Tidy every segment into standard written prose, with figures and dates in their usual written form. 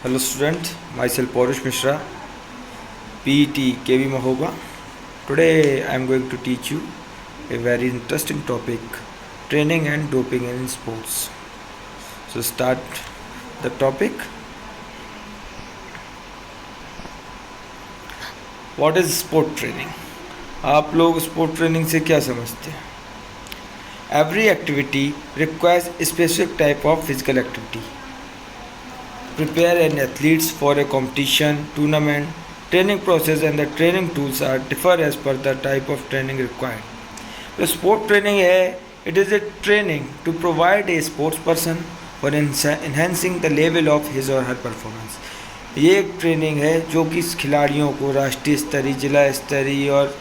Hello student, myself Paurush Mishra, PET KV Mahoba. Today I am going to teach you a very interesting topic, training and doping in sports. So start the topic. What is sport training? आप लोग sport training से क्या समझते हैं? Every activity requires a specific type of physical activity. Prepare an athletes for a competition, tournament, training process and the training tools are differ as per the type of training required. The sport training है, it is a training to provide a sports person for enhancing the level of his or her performance. ये एक training है जो कि खिलाड़ियों को राष्ट्रीय स्तरीय, जिला स्तरीय और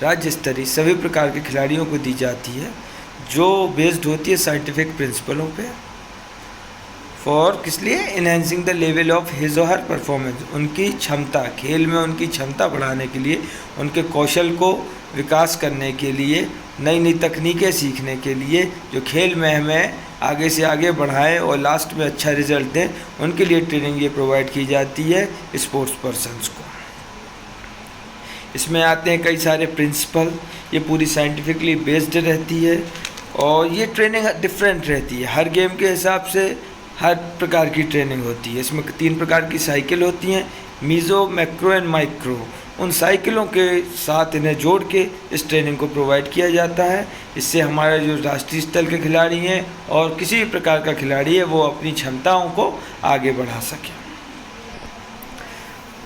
राज्य स्तरीय सभी प्रकार के खिलाड़ियों को दी जाती है, जो बेस्ड होती है साइंटिफिक प्रिंसिपलों पे। फॉर किस लिए? Enhancing the level of his or her performance, उनकी क्षमता, खेल में उनकी क्षमता बढ़ाने के लिए, उनके कौशल को विकास करने के लिए, नई नई तकनीकें सीखने के लिए, जो खेल में हमें आगे से आगे बढ़ाएं और लास्ट में अच्छा रिजल्ट दें, उनके लिए ट्रेनिंग ये प्रोवाइड की जाती है स्पोर्ट्स पर्सन्स को। इसमें आते हैं कई सारे प्रिंसिपल, ये पूरी साइंटिफिकली बेस्ड रहती है और ये ट्रेनिंग डिफरेंट रहती है, हर गेम के हिसाब से हर प्रकार की ट्रेनिंग होती है। इसमें 3 प्रकार की साइकिल होती हैं, मीज़ो, मैक्रो एंड माइक्रो। उन साइकिलों के साथ इन्हें जोड़ के इस ट्रेनिंग को प्रोवाइड किया जाता है। इससे हमारे जो राष्ट्रीय स्तर के खिलाड़ी हैं और किसी भी प्रकार का खिलाड़ी है वो अपनी क्षमताओं को आगे बढ़ा सके।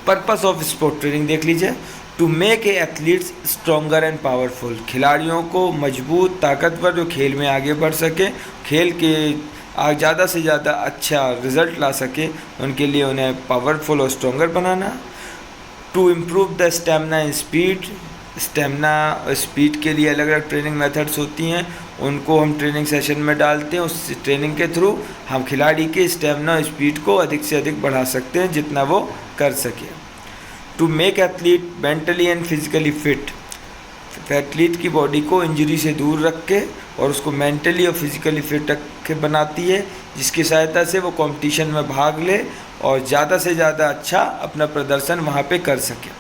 पर्पस ऑफ स्पोर्ट ट्रेनिंग देख लीजिए। To make a athletes stronger and powerful, खिलाड़ियों को मजबूत, ताकतवर, जो खेल में आगे बढ़ सके, खेल के ज़्यादा से ज़्यादा अच्छा रिज़ल्ट ला सके, उनके लिए उन्हें पावरफुल और स्ट्रॉन्गर बनाना। To improve the stamina and speed, stamina और स्पीड के लिए अलग अलग ट्रेनिंग मेथड्स होती हैं, उनको हम ट्रेनिंग सेशन में डालते हैं। उस ट्रेनिंग के थ्रू हम खिलाड़ी के स्टेमिना और स्पीड को अधिक से अधिक बढ़ा सकते हैं, जितना वो कर सके। To make athlete mentally and physically fit, athlete की बॉडी को इंजरी से दूर रख के और उसको मेंटली और फिजिकली फिट रख के बनाती है, जिसकी सहायता से वो कंपटीशन में भाग ले और ज़्यादा से ज़्यादा अच्छा अपना प्रदर्शन वहाँ पे कर सके।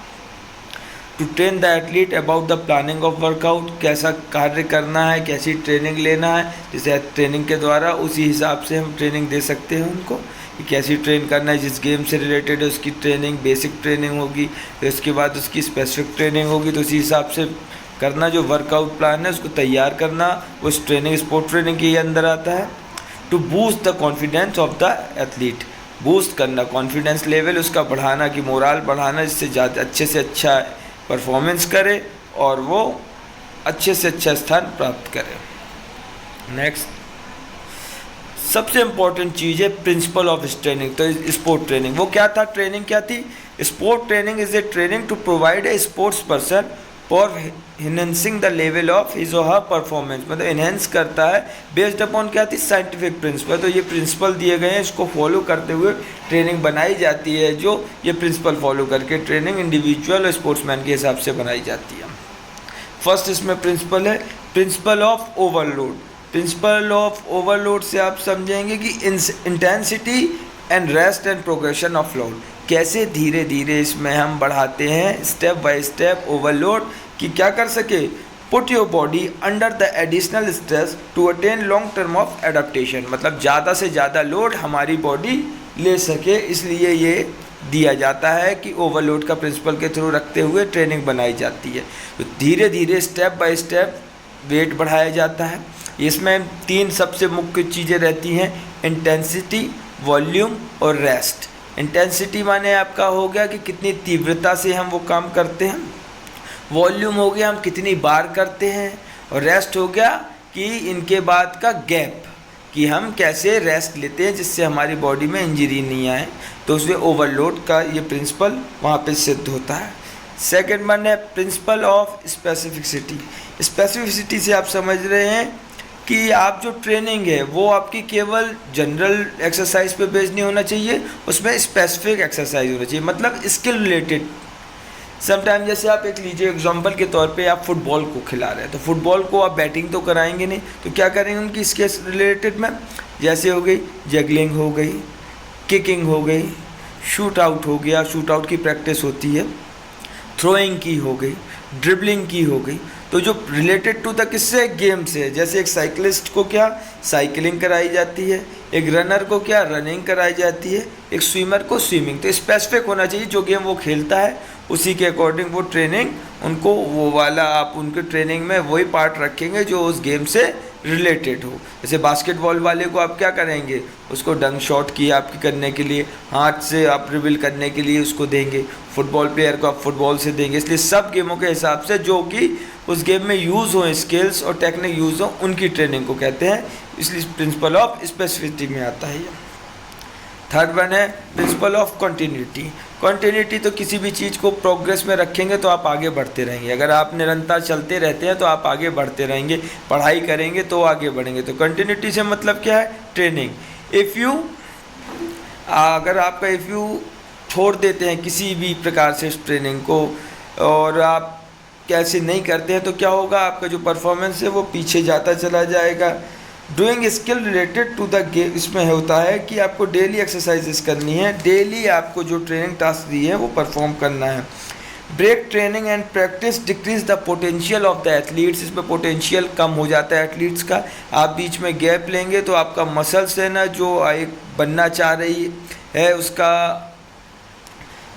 To train the athlete about the planning of workout, कैसा कार्य करना है, कैसी ट्रेनिंग लेना है, जैसे ट्रेनिंग के द्वारा उसी हिसाब से हम ट्रेनिंग दे सकते हैं उनको कि कैसी ट्रेन करना है। जिस गेम से रिलेटेड है उसकी ट्रेनिंग, बेसिक ट्रेनिंग होगी, फिर उसके बाद उसकी स्पेसिफिक ट्रेनिंग होगी, तो उसी हिसाब से करना, जो वर्कआउट प्लान है उसको तैयार करना, उस ट्रेनिंग स्पोर्ट ट्रेनिंग के अंदर आता है। To boost the confidence of the athlete, boost करना, कॉन्फिडेंस लेवल उसका बढ़ाना, कि मोराल बढ़ाना, जिससे ज़्यादा अच्छे से अच्छा परफॉर्मेंस करे और वो अच्छे से अच्छा स्थान प्राप्त करे। नेक्स्ट, सबसे इम्पॉर्टेंट चीज़ है प्रिंसिपल ऑफ ट्रेनिंग। तो स्पोर्ट ट्रेनिंग वो क्या था? ट्रेनिंग क्या थी? Sport training is a training to provide a sports person for enhancing the level of his or her performance, मतलब इन्हेंस करता है बेस्ड अपॉन क्या थी? Scientific principle. तो ये प्रिंसिपल दिए गए हैं, इसको फॉलो करते हुए ट्रेनिंग बनाई जाती है, जो ये प्रिंसिपल फॉलो करके ट्रेनिंग इंडिविजुअल और स्पोर्ट्समैन के हिसाब से बनाई जाती है। फर्स्ट इसमें प्रिंसिपल है principle of overload. Principle of overload से आप समझेंगे कि intensity and rest and progression of load, कैसे धीरे धीरे इसमें हम बढ़ाते हैं स्टेप बाय स्टेप ओवरलोड, कि क्या कर सके? Put your body under the additional stress to attain long term of adaptation, मतलब ज़्यादा से ज़्यादा लोड हमारी बॉडी ले सके, इसलिए ये दिया जाता है कि ओवरलोड का प्रिंसिपल के थ्रू रखते हुए ट्रेनिंग बनाई जाती है। तो धीरे धीरे स्टेप बाय स्टेप वेट बढ़ाया जाता है। इसमें 3 सबसे मुख्य चीज़ें रहती हैं, इंटेंसिटी, वॉल्यूम और रेस्ट। इंटेंसिटी माने आपका हो गया कि कितनी तीव्रता से हम वो काम करते हैं, वॉल्यूम हो गया हम कितनी बार करते हैं, और रेस्ट हो गया कि इनके बाद का गैप, कि हम कैसे रेस्ट लेते हैं जिससे हमारी बॉडी में इंजरी नहीं आए। तो उसमें ओवरलोड का ये प्रिंसिपल वहाँ पे सिद्ध होता है। सेकेंड वन है प्रिंसिपल ऑफ स्पेसिफिसिटी। स्पेसिफिसिटी से आप समझ रहे हैं कि आप जो ट्रेनिंग है वो आपकी केवल जनरल एक्सरसाइज पे बेस्ड नहीं होना चाहिए, उसमें स्पेसिफिक एक्सरसाइज होना चाहिए, मतलब स्किल रिलेटेड। समटाइम जैसे आप एक लीजिए एग्जांपल के तौर पे, आप फुटबॉल को खिला रहे हैं, तो फुटबॉल को आप बैटिंग तो कराएंगे नहीं, तो क्या करेंगे उनकी स्किल्स रिलेटेड में, जैसे हो गई जगलिंग हो गई, किकिंग हो गई, शूट आउट हो गया, शूट आउट की प्रैक्टिस होती है, थ्रोइंग की हो गई, ड्रिबलिंग की हो गई। तो जो रिलेटेड टू द किससे गेम से, जैसे एक साइकिलिस्ट को क्या साइकिलिंग कराई जाती है, एक रनर को क्या रनिंग कराई जाती है, एक स्विमर को स्विमिंग। तो स्पेसिफिक होना चाहिए जो गेम वो खेलता है उसी के अकॉर्डिंग वो ट्रेनिंग उनको वो वाला आप उनके ट्रेनिंग में वही पार्ट रखेंगे जो उस गेम से रिलेटेड हो। जैसे बास्केटबॉल वाले को आप क्या करेंगे, उसको डंक शॉट की आपकी करने के लिए, हाथ से आप ड्रिबल करने के लिए उसको देंगे, फुटबॉल प्लेयर को आप फुटबॉल से देंगे। इसलिए सब गेमों के हिसाब से जो कि उस गेम में यूज़ हो, स्किल्स और टेक्निक यूज़ हो, उनकी ट्रेनिंग को कहते हैं। इसलिए प्रिंसिपल ऑफ स्पेसिफिसिटी में आता है ये। थर्ड वन है प्रिंसिपल ऑफ कंटिन्यूटी। कंटिन्यूटी तो किसी भी चीज़ को प्रोग्रेस में रखेंगे तो आप आगे बढ़ते रहेंगे। अगर आप निरंतर चलते रहते हैं तो आप आगे बढ़ते रहेंगे, पढ़ाई करेंगे तो आगे बढ़ेंगे। तो कंटिन्यूटी से मतलब क्या है, ट्रेनिंग। इफ़ यू अगर आपका इफ़ यू छोड़ देते हैं किसी भी प्रकार से इस ट्रेनिंग को और आप कैसे नहीं करते हैं तो क्या होगा, आपका जो परफॉर्मेंस है वो पीछे जाता चला जाएगा। Doing skill related to the game, इसमें होता है कि आपको डेली एक्सरसाइजेस करनी है, डेली आपको जो ट्रेनिंग टास्क दी है वो परफॉर्म करना है। Break training and practice decrease the potential of the athletes. इसमें पोटेंशियल कम हो जाता है एथलीट्स का। आप बीच में गैप लेंगे तो आपका मसल्स है ना जो एक बनना चाह रही है उसका,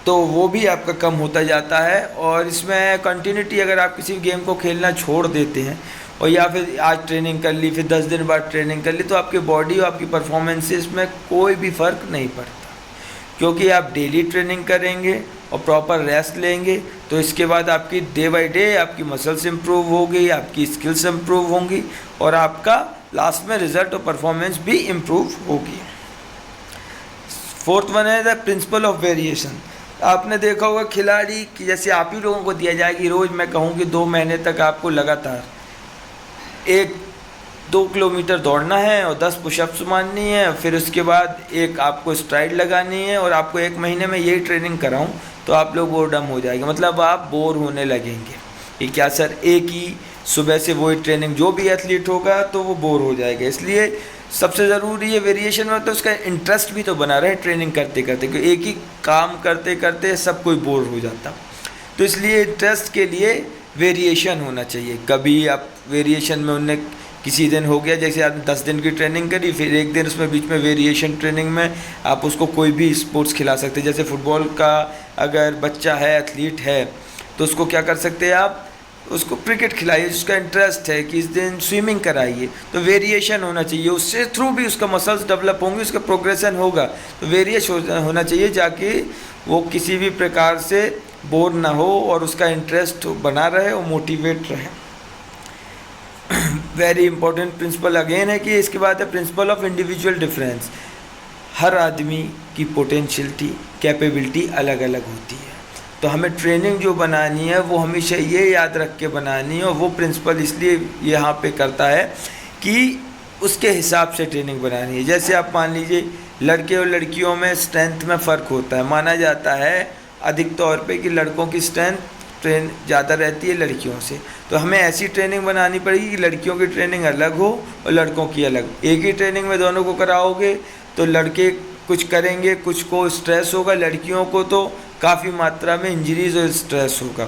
तो वो भी आपका कम होता जाता है। और इसमें कंटिन्यूटी, अगर आप किसी गेम को खेलना छोड़ देते हैं और या फिर आज ट्रेनिंग कर ली फिर 10 दिन बाद ट्रेनिंग कर ली, तो आपकी बॉडी और आपकी परफॉर्मेंसेस में कोई भी फ़र्क नहीं पड़ता। क्योंकि आप डेली ट्रेनिंग करेंगे और प्रॉपर रेस्ट लेंगे तो इसके बाद आपकी डे बाय डे आपकी मसल्स इम्प्रूव होगी, आपकी स्किल्स इम्प्रूव होंगी और आपका लास्ट में रिजल्ट और परफॉर्मेंस भी इम्प्रूव होगी। फोर्थ वन है द प्रिंसिपल ऑफ वेरिएशन। आपने देखा होगा खिलाड़ी की, जैसे आप ही लोगों को दिया जाए कि रोज़ मैं कहूँ कि 2 महीने तक आपको लगातार 1-2 किलोमीटर दौड़ना है और 10 पुशअप्स मारनी है, फिर उसके बाद एक आपको स्ट्राइड लगानी है और आपको 1 महीने में यही ट्रेनिंग कराऊं तो आप लोग बोरडम हो जाएगा, मतलब आप बोर होने लगेंगे कि क्या सर एक ही सुबह से वही ट्रेनिंग, जो भी एथलीट होगा तो वो बोर हो जाएगा। इसलिए सबसे ज़रूरी है वेरिएशन में तो उसका इंटरेस्ट भी तो बना रहे ट्रेनिंग करते करते, क्योंकि एक ही काम करते करते सब कोई बोर हो जाता। तो इसलिए इंटरेस्ट के लिए वेरिएशन होना चाहिए। कभी आप वेरिएशन में उन्हें किसी दिन हो गया, जैसे आपने 10 दिन की ट्रेनिंग करी, फिर एक दिन उसमें बीच में वेरिएशन ट्रेनिंग में आप उसको कोई भी स्पोर्ट्स खिला सकते हैं। जैसे फुटबॉल का अगर बच्चा है, एथलीट है, तो उसको क्या कर सकते हैं आप, उसको क्रिकेट खिलाइए, जिसका इंटरेस्ट है कि इस दिन स्विमिंग कराइए। तो वेरिएशन होना चाहिए, उससे थ्रू भी उसका मसल्स डेवलप होंगे, उसका प्रोग्रेशन होगा। तो वेरिएशन होना चाहिए जाके वो किसी भी प्रकार से बोर ना हो और उसका इंटरेस्ट बना रहे और मोटिवेट रहे। वेरी इंपॉर्टेंट प्रिंसिपल अगेन है कि इसके बाद है प्रिंसिपल ऑफ इंडिविजुअल डिफरेंस। हर आदमी की पोटेंशियलिटी, कैपेबिलिटी अलग अलग होती है, तो हमें ट्रेनिंग जो बनानी है वो हमेशा ये याद रख के बनानी है। और वो प्रिंसिपल इसलिए यहाँ पे करता है कि उसके हिसाब से ट्रेनिंग बनानी है। जैसे आप मान लीजिए लड़के और लड़कियों में स्ट्रेंथ में फ़र्क होता है, माना जाता है अधिक तौर पे कि लड़कों की स्ट्रेंथ ज़्यादा रहती है लड़कियों से, तो हमें ऐसी ट्रेनिंग बनानी पड़ेगी कि लड़कियों की ट्रेनिंग अलग हो और लड़कों की अलग। एक ही ट्रेनिंग में दोनों को कराओगे तो लड़के कुछ करेंगे, कुछ को स्ट्रेस होगा, लड़कियों को तो काफ़ी मात्रा में इंजरीज और स्ट्रेस होगा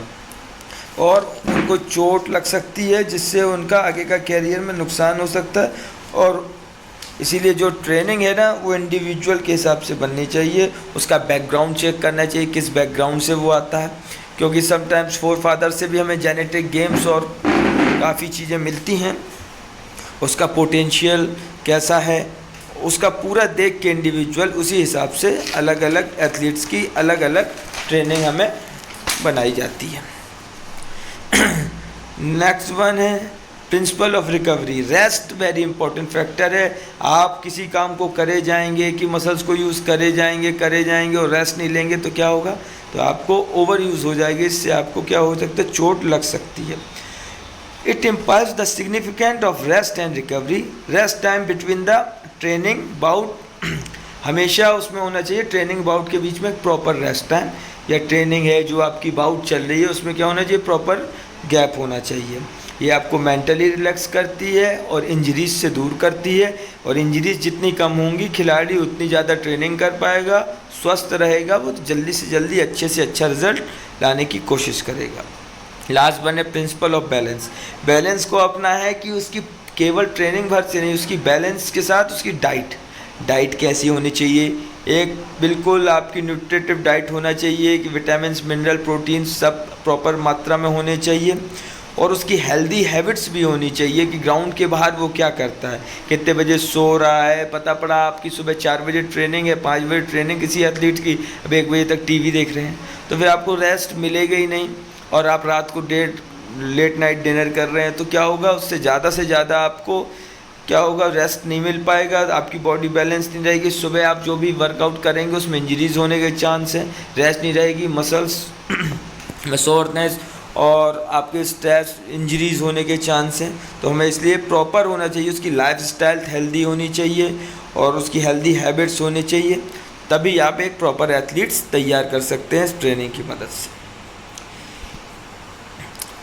और उनको चोट लग सकती है, जिससे उनका आगे का कैरियर में नुकसान हो सकता है। और इसीलिए जो ट्रेनिंग है ना वो इंडिविजुअल के हिसाब से बननी चाहिए। उसका बैकग्राउंड चेक करना चाहिए, किस बैकग्राउंड से वो आता है, क्योंकि समटाइम्स फोर फादर से भी हमें जेनेटिक गेम्स और काफ़ी चीज़ें मिलती हैं। उसका पोटेंशियल कैसा है, उसका पूरा देख के इंडिविजुअल उसी हिसाब से अलग अलग एथलीट्स की अलग अलग ट्रेनिंग हमें बनाई जाती है। नेक्स्ट वन है principle of recovery. Rest very important factor है। आप किसी काम को करे जाएंगे कि मसल्स को यूज़ करे जाएंगे और रेस्ट नहीं लेंगे तो क्या होगा, तो आपको ओवर यूज़ हो जाएगी, इससे आपको क्या हो सकता है, चोट लग सकती है। It implies the significant of rest and recovery. Rest time between the training bout, हमेशा उसमें होना चाहिए ट्रेनिंग बाउट के बीच में प्रॉपर रेस्ट टाइम, या ट्रेनिंग है जो आपकी बाउट चल रही है उसमें क्या होना चाहिए, प्रॉपर गैप होना चाहिए। ये आपको मेंटली रिलैक्स करती है और इंजरीज से दूर करती है, और इंजरीज जितनी कम होंगी खिलाड़ी उतनी ज़्यादा ट्रेनिंग कर पाएगा, स्वस्थ रहेगा, वो जल्दी से जल्दी अच्छे से अच्छा रिजल्ट लाने की कोशिश करेगा। लास्ट वन है प्रिंसिपल ऑफ बैलेंस। बैलेंस को अपना है कि उसकी केवल ट्रेनिंग भर से नहीं, उसकी बैलेंस के साथ उसकी डाइट कैसी होनी चाहिए। एक बिल्कुल आपकी न्यूट्रिटिव डाइट होना चाहिए कि विटामिन मिनरल प्रोटीन सब प्रॉपर मात्रा में होने चाहिए, और उसकी हेल्दी हैबिट्स भी होनी चाहिए कि ग्राउंड के बाहर वो क्या करता है, कितने बजे सो रहा है। पता पड़ा आपकी सुबह 4 बजे ट्रेनिंग है, 5 बजे ट्रेनिंग किसी एथलीट की, अब 1 बजे तक टीवी देख रहे हैं, तो फिर आपको रेस्ट मिलेगा ही नहीं, और आप रात को लेट नाइट डिनर कर रहे हैं, तो क्या होगा, उससे ज़्यादा आपको क्या होगा, रेस्ट नहीं मिल पाएगा, आपकी बॉडी बैलेंस नहीं रहेगी। सुबह आप जो भी वर्कआउट करेंगे उसमें इंजरीज होने के चांस हैं, रेस्ट नहीं रहेगी, मसल्स में सोरनेस और आपके स्ट्रेस इंजरीज होने के चांस हैं। तो हमें इसलिए प्रॉपर होना चाहिए, उसकी लाइफस्टाइल हेल्दी होनी चाहिए और उसकी हेल्दी हैबिट्स होनी चाहिए, तभी आप एक प्रॉपर एथलीट्स तैयार कर सकते हैं इस ट्रेनिंग की मदद से।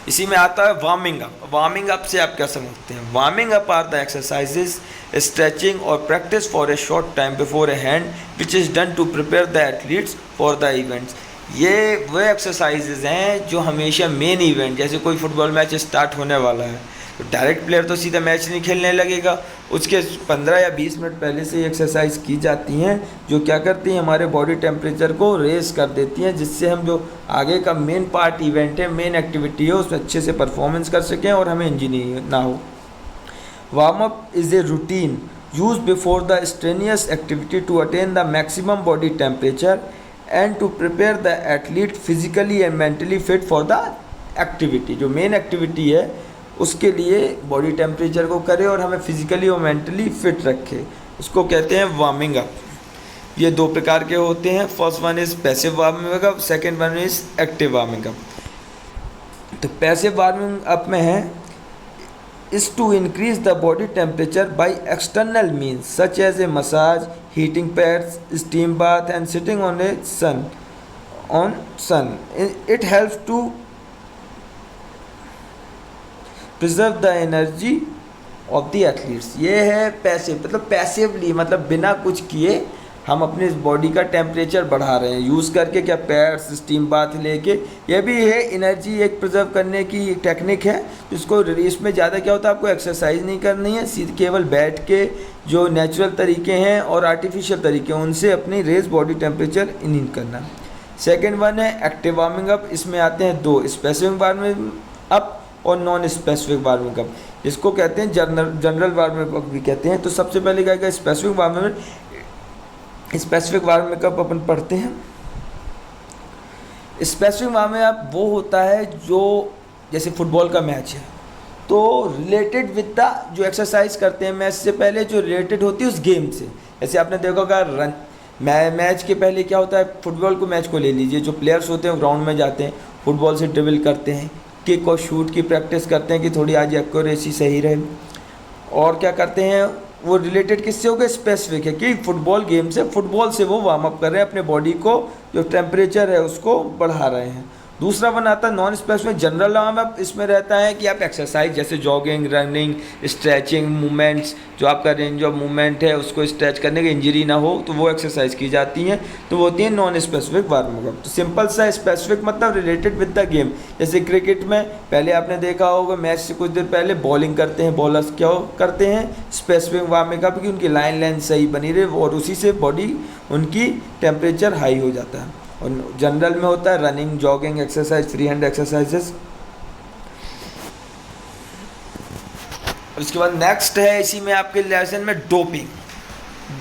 इसी में आता है वार्मिंग अप। वार्मिंग अप से आप क्या समझते हैं? Warming up are the exercises, stretching और practice for a short time before a hand which is done to prepare the athletes for the events. ये वो एक्सरसाइजेज हैं जो हमेशा मेन इवेंट, जैसे कोई फुटबॉल मैच स्टार्ट होने वाला है तो डायरेक्ट प्लेयर तो सीधा मैच नहीं खेलने लगेगा, उसके 15 या 20 मिनट पहले से एक्सरसाइज की जाती हैं जो क्या करती हैं, हमारे बॉडी टेम्परेचर को रेस कर देती हैं, जिससे हम जो आगे का मेन पार्ट इवेंट है, मेन एक्टिविटी है, उसमें अच्छे से परफॉर्मेंस कर सकें और हमें इंजरी ना हो। Warm up is a routine use before the strenuous activity to attain the maximum body temperature and to prepare the athlete physically and mentally fit for the activity. जो मेन एक्टिविटी है उसके लिए body temperature को करे और हमें physically और mentally fit रखे, उसको कहते हैं वार्मिंग अप। ये 2 प्रकार के होते हैं, first one is passive warming up, second one is active warming up. तो पैसिव वार्मिंग अप में है is to increase the body temperature by external means such as a massage, heating pads, steam bath and sitting on sun. It helps to preserve the energy of the athletes. ये है passive, मतलब passively, मतलब बिना कुछ किए हम अपने body का टेम्परेचर बढ़ा रहे हैं यूज़ करके, क्या पैड्स, स्टीम बाथ लेके। ये भी है एनर्जी एक प्रिजर्व करने की एक टेक्निक है, जिसको इसमें ज़्यादा क्या होता है, आपको एक्सरसाइज नहीं करनी है, सीधे केवल बैठ के जो नेचुरल तरीके हैं और आर्टिफिशियल तरीके हैं उनसे अपनी रेज बॉडी टेम्परेचर इनहिल करना। सेकेंड वन है एक्टिव वार्मिंग अप। इसमें आते हैं 2, स्पेसिफिक वार्मिंग अप और नॉन स्पेसिफिक वार्मिंग अप, जिसको कहते हैं जनरल वार्मिंग अप भी कहते हैं। तो सबसे पहले क्या स्पेसिफिक वार्मिंग अप अपन पढ़ते हैं। स्पेसिफिक वार्मिंग अप वो होता है जो जैसे फुटबॉल का मैच है तो रिलेटेड विद द जो एक्सरसाइज करते हैं मैच से पहले, जो रिलेटेड होती है उस गेम से। जैसे आपने देखा होगा मैच के पहले क्या होता है, फुटबॉल को मैच को ले लीजिए, जो प्लेयर्स होते हैं ग्राउंड में जाते हैं, फुटबॉल से ड्रिबल करते हैं, किक और शूट की प्रैक्टिस करते हैं कि थोड़ी आज एक्यूरेसी सही रहे, और क्या करते हैं वो रिलेटेड किससे हो गया, स्पेसिफिक है कि फुटबॉल गेम से, फुटबॉल से वो वार्म अप कर रहे हैं, अपने बॉडी को जो टेम्परेचर है उसको बढ़ा रहे हैं। दूसरा वन आता है non specific general warm up. इसमें रहता है कि आप एक्सरसाइज जैसे जॉगिंग, रनिंग, स्ट्रेचिंग, मूवमेंट्स, जो आपका रेंज ऑफ मूवमेंट है उसको स्ट्रेच करने की इंजरी ना हो तो वो एक्सरसाइज की जाती हैं, तो वो होती है नॉन स्पेसिफिक वार्म अप। तो सिंपल सा स्पेसिफिक मतलब रिलेटेड विद द गेम। जैसे क्रिकेट में पहले आपने देखा होगा मैच से कुछ देर पहले बॉलिंग करते हैं बॉलर्स, क्या करते हैं स्पेसिफिक वार्मिंग अप कि उनकी लाइन लेंथ सही बनी रहे और उसी से बॉडी उनकी टेम्परेचर हाई हो जाता है। और जनरल में होता है running, jogging exercise, free hand exercises. उसके बाद नेक्स्ट है इसी में आपके लेसन में डोपिंग।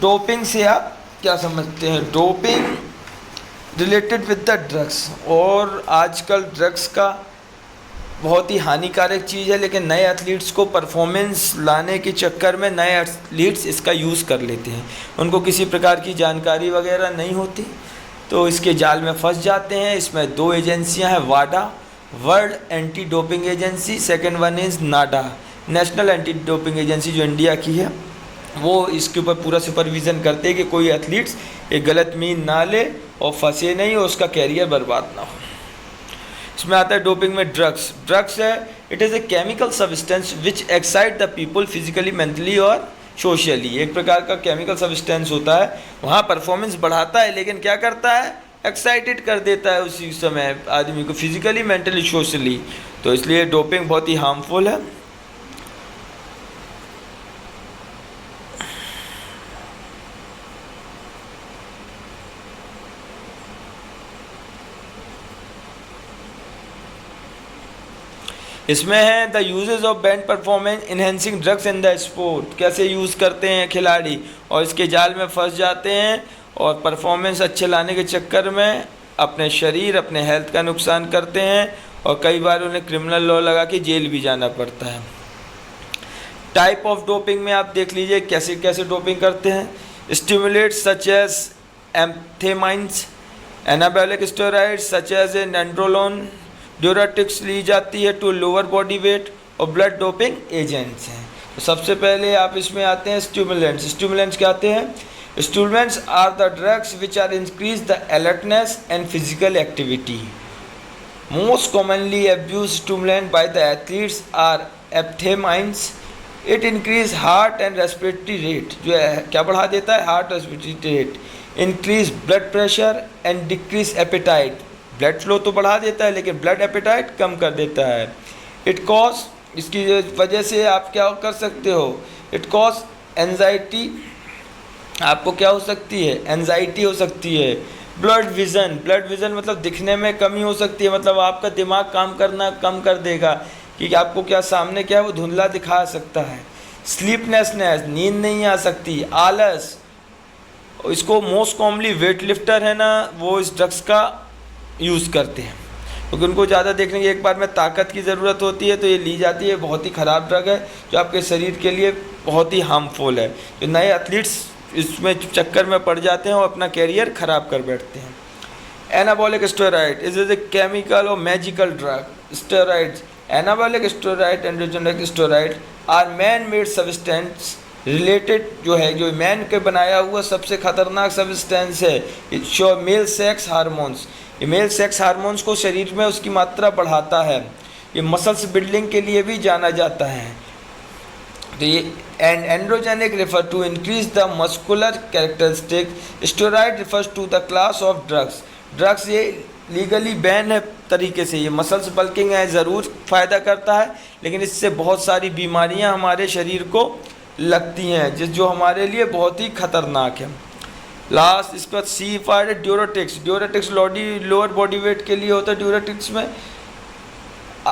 डोपिंग से आप क्या समझते हैं? Doping related with the drugs, और आजकल ड्रग्स का बहुत ही हानिकारक चीज़ है, लेकिन नए एथलीट्स को परफॉर्मेंस लाने के चक्कर में नए एथलीट्स इसका यूज़ कर लेते हैं। उनको किसी प्रकार की जानकारी वगैरह नहीं होती तो इसके जाल में फंस जाते हैं। इसमें 2 एजेंसियां हैं, वाडा world anti doping agency, second one is NADA national anti doping agency जो इंडिया की है। वो इसके ऊपर पूरा सुपरविज़न करते हैं कि कोई एथलीट्स एक गलत मीन ना ले और फंसे नहीं और उसका कैरियर बर्बाद ना हो। इसमें आता है डोपिंग में ड्रग्स। ड्रग्स है, it is a chemical substance which excite the people physically, mentally और सोशली। एक प्रकार का केमिकल सब्सटेंस होता है, वहाँ परफॉर्मेंस बढ़ाता है, लेकिन क्या करता है, एक्साइटेड कर देता है उसी समय आदमी को फिजिकली, मेंटली, सोशली। तो इसलिए डोपिंग बहुत ही हार्मफुल है। इसमें है the uses of banned performance enhancing drugs in the sport. कैसे यूज़ करते हैं खिलाड़ी और इसके जाल में फंस जाते हैं और परफॉर्मेंस अच्छे लाने के चक्कर में अपने शरीर, अपने हेल्थ का नुकसान करते हैं और कई बार उन्हें क्रिमिनल लॉ लगा के जेल भी जाना पड़ता है। टाइप ऑफ डोपिंग में आप देख लीजिए कैसे कैसे डोपिंग करते हैं। Stimulants such as amphetamines, anabolic steroids such as nandrolone, diuretics ली जाती है टू लोअर बॉडी वेट और ब्लड डोपिंग एजेंट्स हैं। तो सबसे पहले आप इसमें आते हैं स्टिमुलेंट्स। स्टिमुलेंट्स क्या आते हैं? Stimulants are the drugs which are increase the alertness and physical activity. Most commonly abuse stimulant by the athletes are amphetamines. It increase heart and respiratory rate, जो है क्या बढ़ा देता है, heart respiratory rate, increase blood pressure and decrease appetite. Blood flow तो बढ़ा देता है लेकिन ब्लड एपेटाइट कम कर देता है। इट कॉज, इसकी वजह से आप क्या कर सकते हो, इट कॉज एंजाइटी, आपको क्या हो सकती है, एंजाइटी हो सकती है। ब्लड विज़न, ब्लड विज़न मतलब दिखने में कमी हो सकती है, मतलब आपका दिमाग काम करना कम कर देगा कि आपको क्या सामने क्या है वो धुंधला दिखा सकता है। स्लीपनेसनेस, नींद नहीं आ सकती। आलस, इसको मोस्ट कॉमनली वेट लिफ्टर है ना वो इस ड्रग्स का यूज़ करते हैं क्योंकि उनको ज़्यादा देखने की एक बार में ताकत की ज़रूरत होती है, तो ये ली जाती है। बहुत ही ख़राब ड्रग है जो आपके शरीर के लिए बहुत ही हार्मफुल है। जो नए एथलीट्स इसमें चक्कर में पड़ जाते हैं और अपना कैरियर ख़राब कर बैठते हैं। Anabolic steroid is a chemical और magical drug. Steroids, anabolic steroid, androgenic steroid are man made substance related, जो है जो मैन के बनाया हुआ सबसे खतरनाक सब्सटेंस है। It show male sex hormones, ये मेल सेक्स हार्मोन्स को शरीर में उसकी मात्रा बढ़ाता है। ये मसल्स बिल्डिंग के लिए भी जाना जाता है। तो ये androgenic refer to increase the muscular characteristic. Steroid refers to the class of drugs. Drugs ये लीगली बैन है तरीके से, ये मसल्स बल्किंग है, ज़रूर फ़ायदा करता है लेकिन इससे बहुत सारी बीमारियां हमारे शरीर को लगती हैं जो हमारे लिए बहुत ही खतरनाक है। लास्ट इसके बाद सी फाइड diuretics. Diuretics lower body weight के लिए होता है। ड्यूराटिक्स में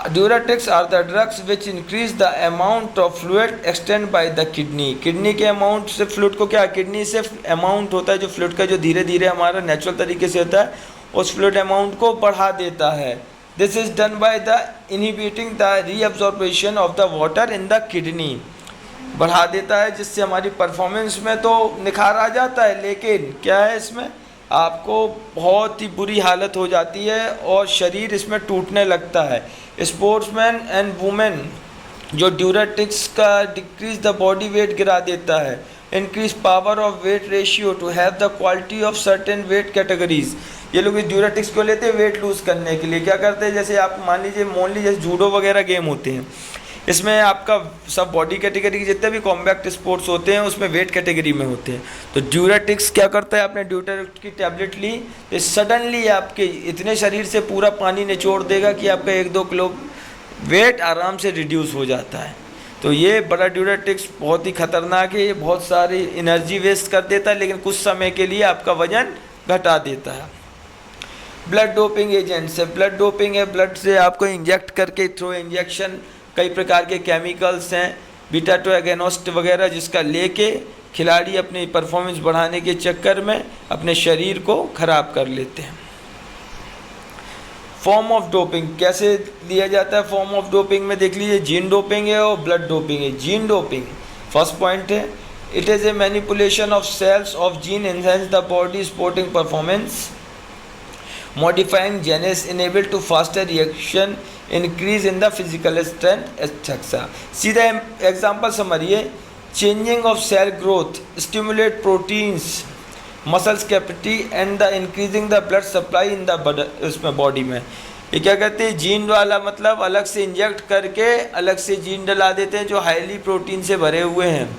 diuretics are the drugs which increase the amount of fluid extend by the kidney. Kidney के अमाउंट से फ्लूइड को क्या, किडनी से अमाउंट होता है जो फ्लूइड का जो धीरे धीरे हमारा नेचुरल तरीके से होता है, उस फ्लूइड अमाउंट को बढ़ा देता है। This is done by the inhibiting the reabsorption of the water in the kidney. बढ़ा देता है जिससे हमारी परफॉर्मेंस में तो निखार आ जाता है, लेकिन क्या है इसमें आपको बहुत ही बुरी हालत हो जाती है और शरीर इसमें टूटने लगता है। स्पोर्ट्समैन एंड वुमेन जो ड्यूराटिक्स का डिक्रीज द बॉडी वेट गिरा देता है। Increase power of weight ratio two have the quality of certain weight categories. ये लोग इस ड्यूराटिक्स को लेते हैं वेट लूज़ करने के लिए। क्या करते हैं, जैसे आप मान लीजिए मोनली जैसे जूडो वगैरह गेम होते हैं, इसमें आपका सब बॉडी कैटेगरी के जितने भी कॉम्बैक्ट स्पोर्ट्स होते हैं उसमें वेट कैटेगरी में होते हैं। तो ड्यूराटिक्स क्या करता है, आपने ड्यूराटिक्स की टैबलेट ली तो सडनली आपके इतने शरीर से पूरा पानी निचोड़ देगा कि आपका 1-2 किलो वेट आराम से रिड्यूस हो जाता है। तो ये बड़ा ड्यूराटिक्स बहुत ही ख़तरनाक है। ये बहुत सारी एनर्जी वेस्ट कर देता है लेकिन कुछ समय के लिए आपका वजन घटा देता है। ब्लड डोपिंग एजेंट्स है, ब्लड डोपिंग है, ब्लड से आपको इंजेक्ट करके थ्रू इंजेक्शन कई प्रकार के केमिकल्स हैं, बीटा टू एगोनिस्ट वगैरह, जिसका लेके खिलाड़ी अपनी परफॉर्मेंस बढ़ाने के चक्कर में अपने शरीर को ख़राब कर लेते हैं। फॉर्म ऑफ डोपिंग कैसे लिया जाता है, फॉर्म ऑफ डोपिंग में देख लीजिए जीन डोपिंग है और ब्लड डोपिंग है। जीन डोपिंग फर्स्ट पॉइंट है, it is a manipulation of cells of gene enhance the body sporting performance, modifying genes enable to faster reaction, increase in the physical strength etcetera. सीधा example समझिए, changing of cell growth, stimulate proteins, muscles capacity and the increasing the blood supply in the उसमें body में। ये क्या कहते हैं, gene वाला, मतलब अलग से इंजेक्ट करके अलग से जीन डला देते हैं जो हाईली प्रोटीन से भरे हुए हैं,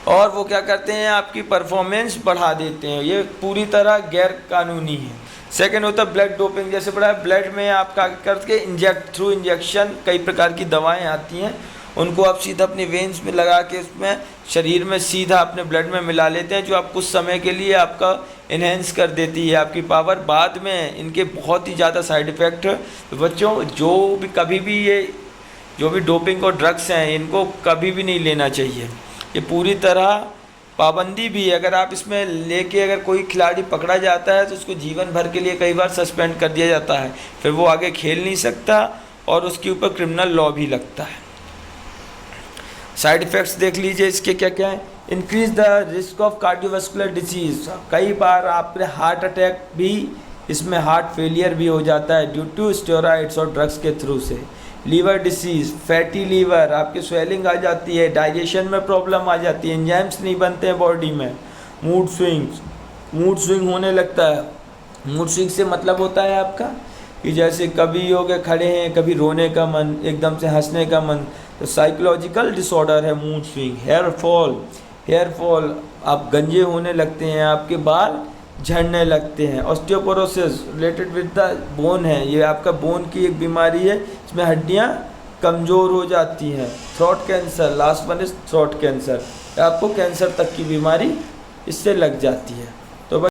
और वो क्या करते हैं, आपकी परफॉर्मेंस बढ़ा देते हैं। ये पूरी तरह गैर कानूनी है। सेकेंड होता है ब्लड डोपिंग। जैसे पड़ा है, ब्लड में आपका करके थ्रू इंजेक्शन कई प्रकार की दवाएं आती हैं, उनको आप सीधा अपनी वेन्स में लगा के उसमें शरीर में सीधा अपने ब्लड में मिला लेते हैं, जो आप कुछ समय के लिए आपका इन्हेंस कर देती है आपकी पावर। बाद में इनके बहुत ही ज़्यादा साइड इफ़ेक्ट। तो बच्चों, जो भी कभी भी ये जो भी डोपिंग और ड्रग्स हैं, इनको कभी भी नहीं लेना चाहिए। ये पूरी तरह पाबंदी भी है। अगर आप इसमें लेके अगर कोई खिलाड़ी पकड़ा जाता है तो उसको जीवन भर के लिए कई बार सस्पेंड कर दिया जाता है, फिर वो आगे खेल नहीं सकता और उसके ऊपर क्रिमिनल लॉ भी लगता है। साइड इफ़ेक्ट्स देख लीजिए इसके क्या क्या है। Increase the risk of cardiovascular disease. कई बार आपके हार्ट अटैक भी, इसमें हार्ट फेलियर भी हो जाता है ड्यू टू स्टेरॉइड्स और ड्रग्स के थ्रू से। लीवर डिसीज़, फैटी लीवर, आपकी स्वेलिंग आ जाती है, डाइजेशन में प्रॉब्लम आ जाती है, एंजाइम्स नहीं बनते हैं बॉडी में। मूड स्विंग होने लगता है। मूड स्विंग से मतलब होता है आपका कि जैसे कभी हो गए खड़े हैं, कभी रोने का मन, एकदम से हंसने का मन, तो साइकोलॉजिकल डिसऑर्डर है मूड स्विंग। हेयर फॉल, आप गंजे होने लगते हैं, आपके बाल झड़ने लगते हैं। Osteoporosis related with the bone है, ये आपका बोन की एक बीमारी है, इसमें हड्डियां कमज़ोर हो जाती हैं। Throat cancer, last one is throat cancer, आपको कैंसर तक की बीमारी इससे लग जाती है।